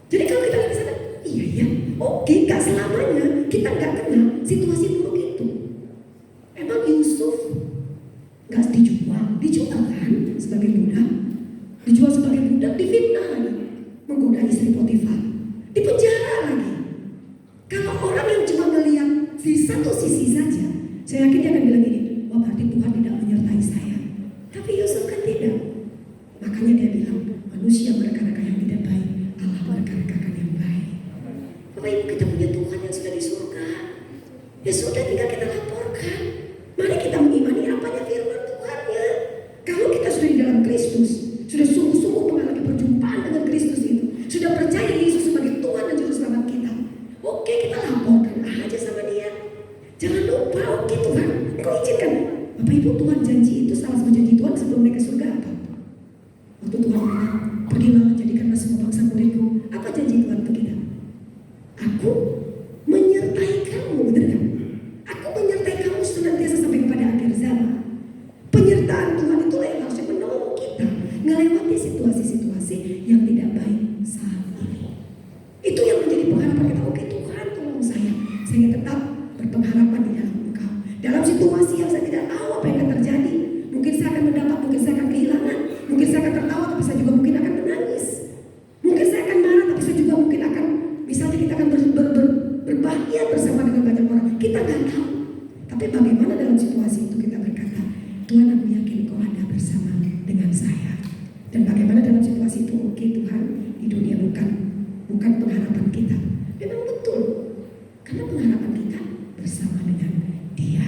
Jadi kalau kita lihat di sana, iya ya, oke, gak selamanya kita gak kenal situasi buruk itu. Emang Yusuf gak dijual kan sebagai budak, dijual sebagai budak, difitnah lagi, menggoda istri Potifar, dipenjara lagi. Kalau orang yang cuma melihat di satu sisi saja, saya yakin dia akan bilang gini, wah berarti Tuhan tidak menyertai saya. Tapi Yusuf kan tidak. Makanya dia bilang, manusia merekan-rekan yang tidak baik, Allah merekan-rekan yang baik. Bapak Ibu, kita punya Tuhan yang sudah di surga. Ya sudah, tinggal kita laporkan. Mari kita mengimani apanya firman Tuhan ya. Kalau kita sudah di dalam Kristus, sudah sungguh-sungguh mengalami perjumpaan dengan Kristus itu, sudah percaya Yesus sebagai Tuhan dan Juru Selamat kita, oke, kita laporkan aja sama dia. Jangan lupa, oke Tuhan, Engkau izinkan. Bapak Ibu, Tuhan janji itu, salah satu janji Tuhan sebelum naik ke surga apa? Waktu Tuhan bilang, pergilah jadikanlah semua bangsa muridku. Apa janji Tuhan untuk kita? Aku menyertai kamu, benar kan? Aku menyertai kamu senantiasa sampai kepada akhir zaman. Penyertaan Tuhan itulah yang harusnya menolong kita melewati situasi-situasi yang tidak baik saat ini. Itu yang menjadi pengharapan kita. Oke Tuhan, tolong saya tetap berpengharapan di dalam Engkau. Dalam situasi yang saya tidak tahu apa yang akan terjadi, mungkin saya akan mendapat, mungkin saya akan kehilangan, mungkin saya akan tertawa, tapi saya juga mungkin akan menangis. Mungkin saya akan marah, tapi saya juga mungkin akan, misalnya kita akan berbahagia bersama dengan banyak orang. Kita nggak tahu. Tapi bagaimana dalam situasi itu kita berkata, Tuhan, aku yakin Kau ada bersama dengan saya. Dan bagaimana dalam situasi itu, oke Tuhan, di dunia bukan pengharapan kita. Memang betul, karena pengharapan kita bersama dengan Dia.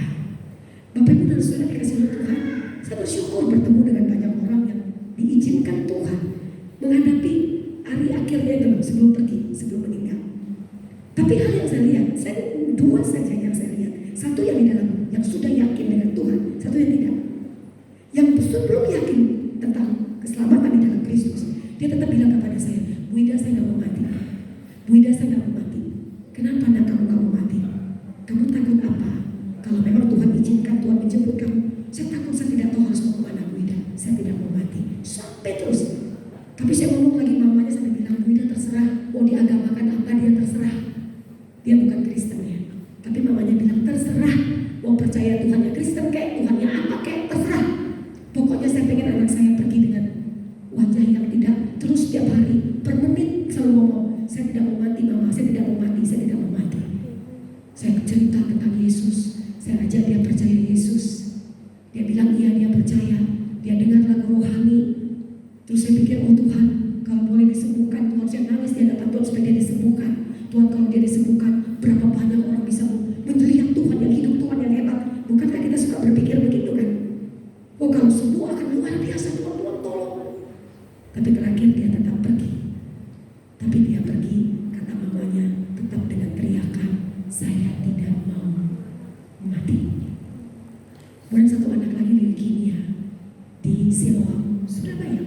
Bapak Ibu dan Saudara dikasih oleh Tuhan, saya bersyukur bertemu dengan banyak orang yang diizinkan Tuhan menghadapi hari akhirnya sebelum pergi, sebelum meninggal. Tapi hal yang saya lihat, dua saja yang saya lihat. Satu yang di dalam, yang sudah yakin dengan Tuhan, satu yang tidak. Yang belum yakin tentang keselamatan di dalam Kristus, dia tetap bilang kepada saya, Bu Ida, saya nggak mau mati. Bu Ida, saya nggak mau mati. Kenapa nak kamu nggak mau mati? Kamu takut apa? Kalau memang Tuhan izinkan, Tuhan menjemput kamu, saya takut, saya tidak tahu harus mau kemana, Bu Ida. Saya tidak mau mati. Sampai terus. Tapi saya ngomong lagi, mamanya sampai bilang, Bu Ida terserah, mau diagamakan apa dia terserah. Dia bukan Kristen ya. Tapi mamanya bilang terserah, mau percaya Tuhannya Kristen kayak Tuhannya apa kayak terserah. Pokoknya saya pengen anak saya pergi dengan wajah yang tidak terus setiap hari, per menit selalu ngomong, saya tidak mau mati mama, saya tidak mau mati, saya tidak mau mati. Saya cerita tentang Yesus, saya ajak dia percaya Yesus. Dia bilang iya, dia percaya. Dia dengar lagu rohani. Terus saya pikir, oh Tuhan, kalau boleh disembuhkan, Tuhan, saya nangis di hadapan Tuhan supaya dia disembuhkan. Tuhan, kalau dia disembuhkan, berapa banyak orang bisa menjelihat Tuhan yang hidup, Tuhan yang hebat. Bukankah kita suka berpikir begitu kan? Oh kalau sembuh akan luar biasa, Tuhan, Tuhan tolong. Tapi terakhir dia tetap pergi. Tapi dia pergi, kata mamanya, tetap dengan teriakan, saya tidak mau mati. Kemudian satu anak lagi leukemia di Siloam, Surabaya.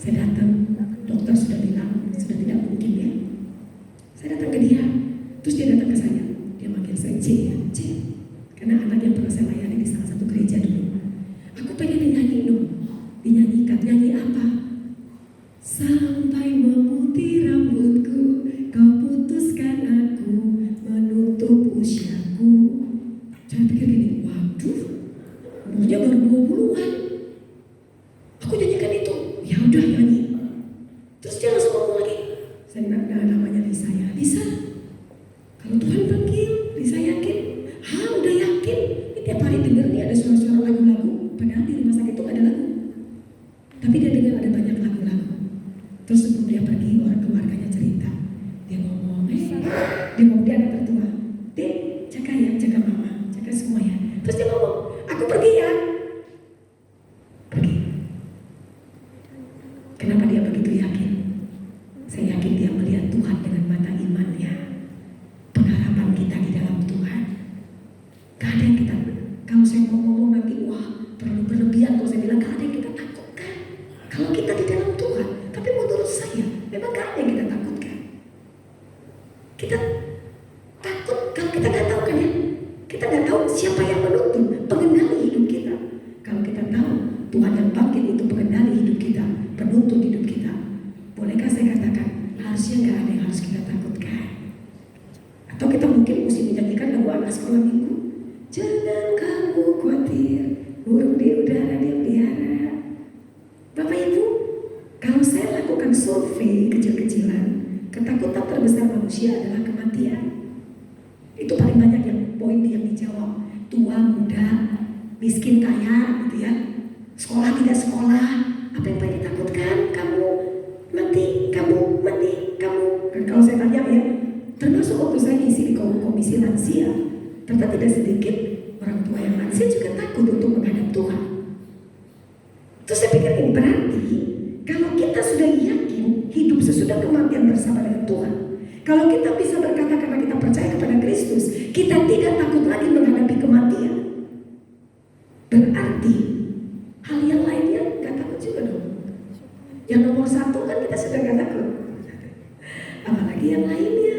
Saya datang, dokter sudah bilang sudah tidak mungkin ya. Saya datang ke dia, terus dia datang ke saya. Dia manggil saya C ya, C. Karena anak yang pernah saya layani di salah satu gereja dulu. Aku pengen dinyanyi dong, dinyanyikan. Nyanyi apa? Sampai memutih rambutku, kau putuskan aku menutup usiaku. Saya pikir gini, waduh, umurnya baru 20-an. Aku nyanyikan itu, ya udah nyanyi. Terus dia langsung ngomong lagi, saya bilang, nah, namanya Lisa ya, Lisa. Kalau Tuhan panggil, Lisa yakin? Udah yakin? Ini tiap hari denger nih ada suara-suara lagu-lagu. Padahal di rumah sakit itu gak ada lagu. Tapi dia dengar ada banyak lagu-lagu. Terus sebelum dia pergi, orang keluarganya cerita. Dia ngomong, dia anak tertua. Dek, jaga ya, jaga mama, jaga semua ya. Terus dia ngomong, aku pergi ya. Pergi. Kenapa dia begitu yakin? Saya yakin dia melihat Tuhan dengan mata imannya. Pengharapan kita di dalam Tuhan. Gak ada yang kita, kalau saya mau ngomong nanti, wah terlalu berlebihan. Kalau saya bilang gak ada yang kita takutkan kalau kita di dalam Tuhan. Tapi menurut saya memang gak ada yang kita takutkan. Kita takut kalau kita gak tahu kan ya. Kita gak tahu siapa yang menuntun, pengendali hidup kita. Kalau kita tahu Tuhan yang bangkit itu pengendali hidup kita, penuntun hidup kita, bolehkah saya katakan harusnya gak ada yang harus kita takutkan. Atau kita mungkin mesti menyanyikan lagu anak sekolah minggu. Jangan kamu khawatir, burung di udara dia pelihara. Bapak Ibu, kalau saya lakukan survei kecil-kecilan, ketakutan terbesar manusia adalah kematian. Itu paling banyak yang poin yang dijawab. Tua, muda, miskin, kaya, gitu ya. Sekolah, tidak sekolah. Apa yang paling ditakutkan? Kamu mati, kamu mati, kamu. Dan kalau saya tanya ya, termasuk waktu saya ngisi di komisi lansia, ternyata tidak sedikit orang tua yang lansia juga takut untuk menghadap Tuhan. Terus saya pikir ini berarti kalau kita sudah yakin hidup sesudah kematian bersama dengan Tuhan, kalau kita bisa berkata karena kita percaya kepada Kristus, kita tidak takut lagi menghadapi kematian. Berarti hal yang lainnya gak takut juga dong. Yang nomor satu kan kita sudah gak takut, apalagi yang lainnya.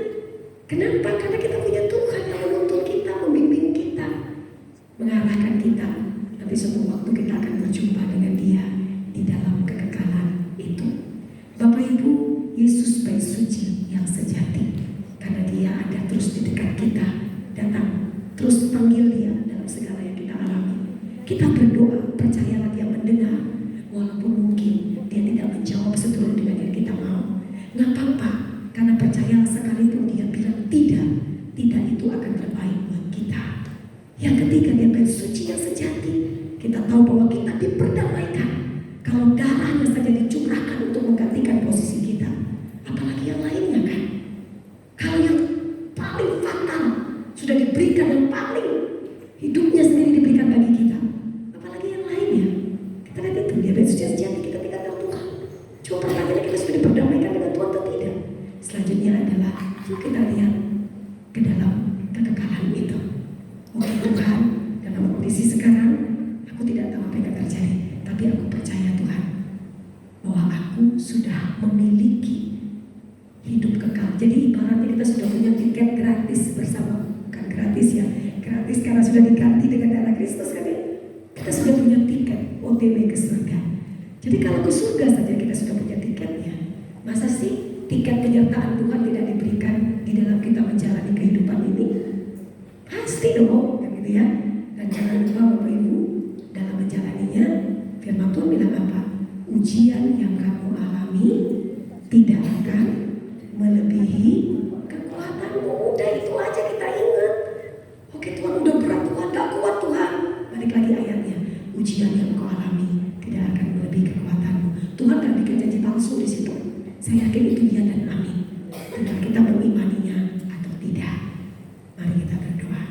Kenapa? Karena kita punya Tuhan yang menuntun kita, membimbing kita, mengarahkan kita. Nanti suatu waktu kita akan berjumpa dengan Dia di dalam kekekalan itu. Bapak Ibu, Yesus baik suci yang sejati. Karena Dia ada terus di dekat kita, datang terus panggil Dia dalam segala yang kita alami. Kita berdoa, percayalah Dia mendengar, walaupun mungkin Dia tidak menjawab seturut dengan yang kita mau. Nggak apa-apa, karena percaya sekalipun Dia bilang tidak itu akan terbaik buat kita. Yang ketiga, Dia baik suci yang sejati. Kita tahu bahwa kita diperdamaikan kalau darahnya saja dicurahkan untuk menggantikan posisi kita. Apalagi yang lainnya kan. Kalau yang paling fatal sudah diberikan, yang paling hidupnya sendiri diberikan bagi kita, apalagi yang lainnya. Kita lihat itu, Dia baik suci yang sejati, kita tinggal dalam Tuhan. Coba pertanyaannya, kita sudah diperdamaikan dengan Tuhan atau tidak? Selanjutnya adalah kita Jadi kalau ke surga saja kita sudah punya tiketnya. Masa sih tiket penyertaan Tuhan tidak diberikan di dalam kita menjalani kehidupan ini? Pasti dong, gitu ya. Dan jangan lupa Bapak Ibu, dalam menjalaninya, firman Tuhan bilang apa? Ujian yang kamu alami tidak akan melebihi kekuatanmu. Udah itu aja kita ingat. Oke Tuhan, udah berat Tuhan, gak kuat Tuhan. Balik lagi ayatnya, ujian yang kau alami tidak akan melebihi kekuatanmu. Tuhan gak bikin janji palsu di situ. Saya yakin itu iya dan amin. Tinggal kita mengimaninya atau tidak. Mari kita berdoa.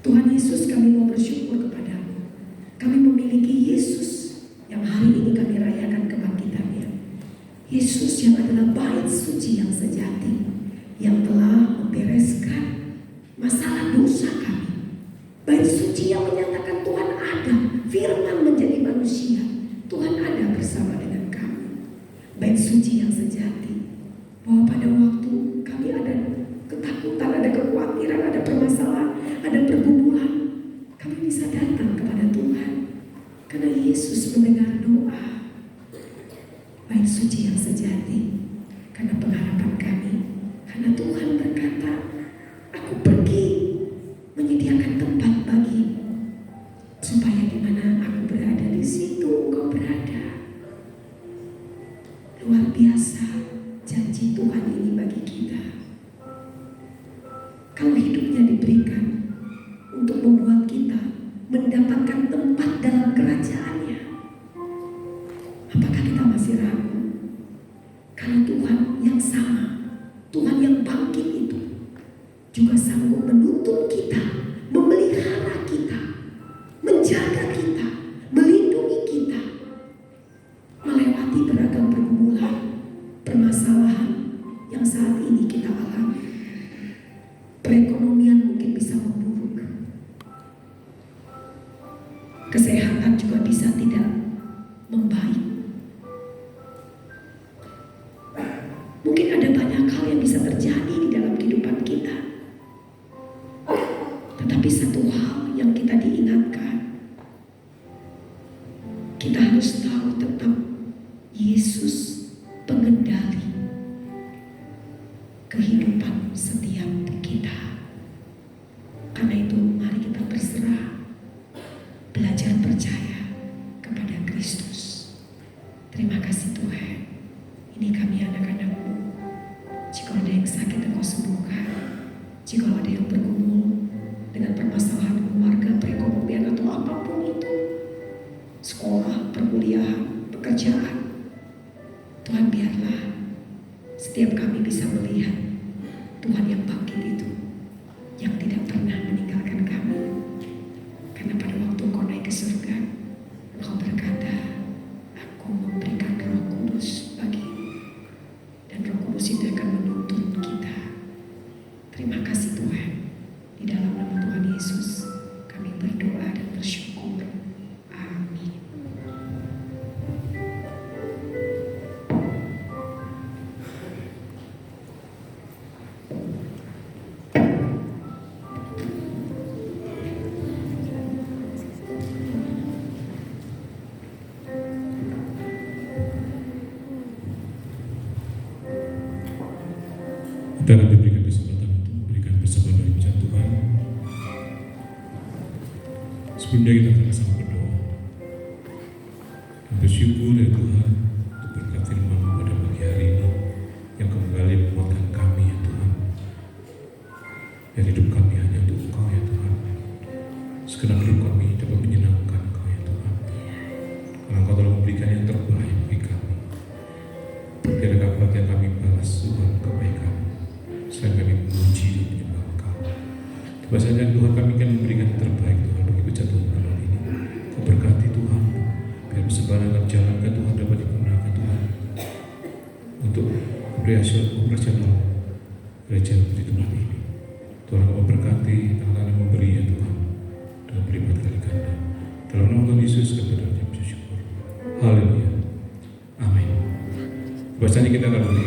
Tuhan Yesus, kami mau bersyukur kepadamu. Kami memiliki Yesus yang hari ini kami rayakan kebangkitannya. Yesus yang adalah bait suci yang sejati, yang telah membereskan masalah dosa kami. Bait suci yang menyatakan Tuhan ada, firman menjadi manusia. Tuhan ada bersama dengan kami. Bait suci yang sejati, bahwa pada waktu kami ada ketakutan, ada kekhawatiran, ada permasalahan, ada pergumulan, kami bisa datang kepada Tuhan. Karena Yesus mendengar doa. Bait suci yang sejati, karena pengharapan kami. Karena Tuhan berkata, aku pergi menyediakan tempat bagimu, supaya di mana aku berada, di situ engkau berada. Luar biasa janji Tuhan ini bagi kita. Kalau hidupnya diberikan untuk membuat kita mendapatkan tempat dalam kerajaannya, apakah kita masih ragu? Kalau Tuhan yang sama, Tuhan yang bangkit itu juga sanggup menuntun kita, memelihara kita, menjaga kita, melindungi kita, melewati beragam pergumulan, permasalahan yang saat ini kita alami. Perekonomian mungkin bisa memburuk, kesehatan juga bisa tidak membaik. Mungkin ada banyak hal yang bisa terjadi di dalam kehidupan kita. Tetapi satu hal yang kita diingatkan, kita harus tahu tetap Yesus pengendali kehidupan setiap kita. Karena itu mari kita berserah, belajar percaya kepada Kristus. Terima kasih Tuhan. Ini kami anak-anak-Mu. Jika ada yang sakit Engkau sembuhkan. Jika ada yang bergumul dengan permasalahan keluarga, perekonomian atau apapun itu, sekolah, perkuliahan, pekerjaan, Tuhan biarlah setiap kami bisa melihat Tuhan yang bangkit itu, yang tidak pernah meninggalkan kami. Karena pada waktu Engkau naik ke surga, Engkau berkata, aku memberikan Roh Kudus bagimu, dan Roh Kudus itu akan menuntun kita. Terima kasih Tuhan. Di dalam nama Tuhan Yesus kami berdoa dan bersyukur. Amin.
Kita akan diberikan kesempatan untuk memberikan persembahan dari ucapan Tuhan. Sebelumnya kita akan sama berdoa. Dan bersyukur ya Tuhan untuk berkat firman-Mu pada pagi hari ini yang kembali menguatkan kami ya Tuhan. Dan hidup kami hanya untuk Engkau ya Tuhan. Segenap hidup kami dapat menyenangkan Engkau ya Tuhan. Karena Engkau telah memberikan yang terbaik bagi kami. Tidak dapat yang kami balas Tuhan kebaikan. Selain kami memuji dan menyembah Engkau. Coba saja Tuhan, kami akan memberikan yang terbaik Tuhan bagi kejatuhan malam ini. Kau berkati Tuhan, biar persembahan jalankan Tuhan dapat digunakan Tuhan untuk operasional gereja di tempat ini. Tuhan kau berkati, tangan memberi ya Tuhan, dan berlipat kali ganda. Dalam nama Tuhan Yesus kami berdoa dan bersyukur. Haleluya. Amin. Bahasanya kita akan memberikan